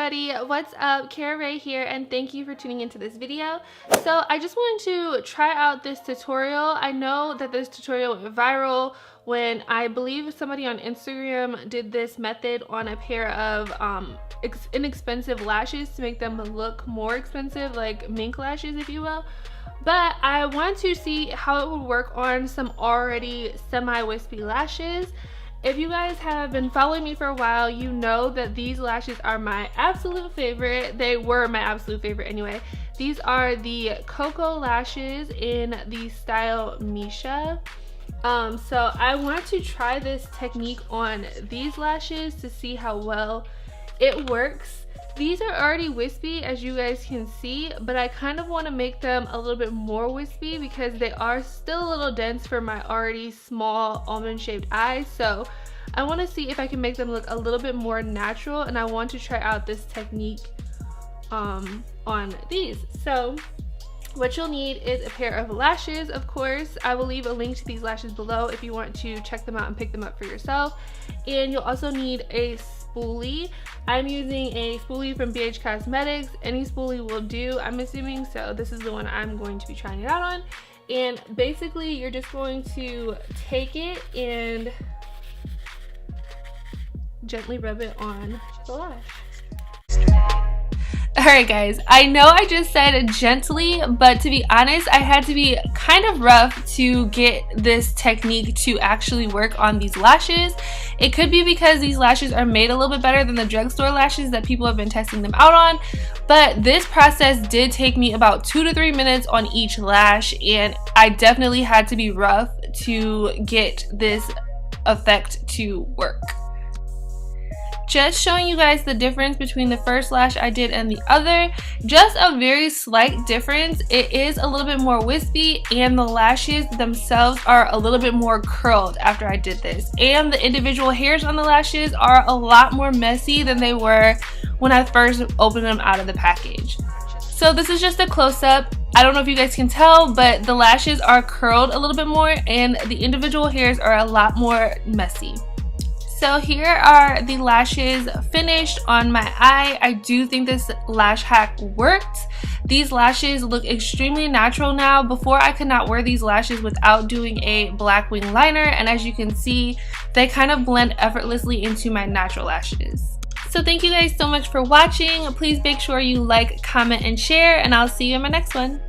everybody, what's up? XOKARARAE here, and thank you for tuning into this video. So I just wanted to try out this tutorial. I know that this tutorial went viral when I believe somebody on Instagram did this method on a pair of inexpensive lashes to make them look more expensive, like mink lashes if you will. But I want to see how it would work on some already semi-wispy lashes. If you guys have been following me for a while, you know that these lashes are my absolute favorite. They were my absolute favorite anyway. These are the Cocoa lashes in the style Misha. So I want to try this technique on these lashes to see how well it works. These are already wispy, as you guys can see, but I kind of want to make them a little bit more wispy because they are still a little dense for my already small almond shaped eyes. So I want to see if I can make them look a little bit more natural, and I want to try out this technique on these. So what you'll need is a pair of lashes, of course. I will leave a link to these lashes below if you want to check them out and pick them up for yourself. And you'll also need a spoolie. I'm using a spoolie from BH Cosmetics. Any spoolie will do, I'm assuming, so this is the one I'm going to be trying it out on. And basically you're just going to take it and gently rub it on the lash. Alright guys, I know I just said gently, but to be honest, I had to be kind of rough to get this technique to actually work on these lashes. It could be because these lashes are made a little bit better than the drugstore lashes that people have been testing them out on, but this process did take me about 2 to 3 minutes on each lash, and I definitely had to be rough to get this effect to work. Just showing you guys the difference between the first lash I did and the other. Just a very slight difference. It is a little bit more wispy, and the lashes themselves are a little bit more curled after I did this. And the individual hairs on the lashes are a lot more messy than they were when I first opened them out of the package. So this is just a close-up. I don't know if you guys can tell, but the lashes are curled a little bit more, and the individual hairs are a lot more messy. So here are the lashes finished on my eye. I do think this lash hack worked. These lashes look extremely natural now. Before, I could not wear these lashes without doing a black wing liner, and as you can see, they kind of blend effortlessly into my natural lashes. So thank you guys so much for watching. Please make sure you like, comment, and share, and I'll see you in my next one.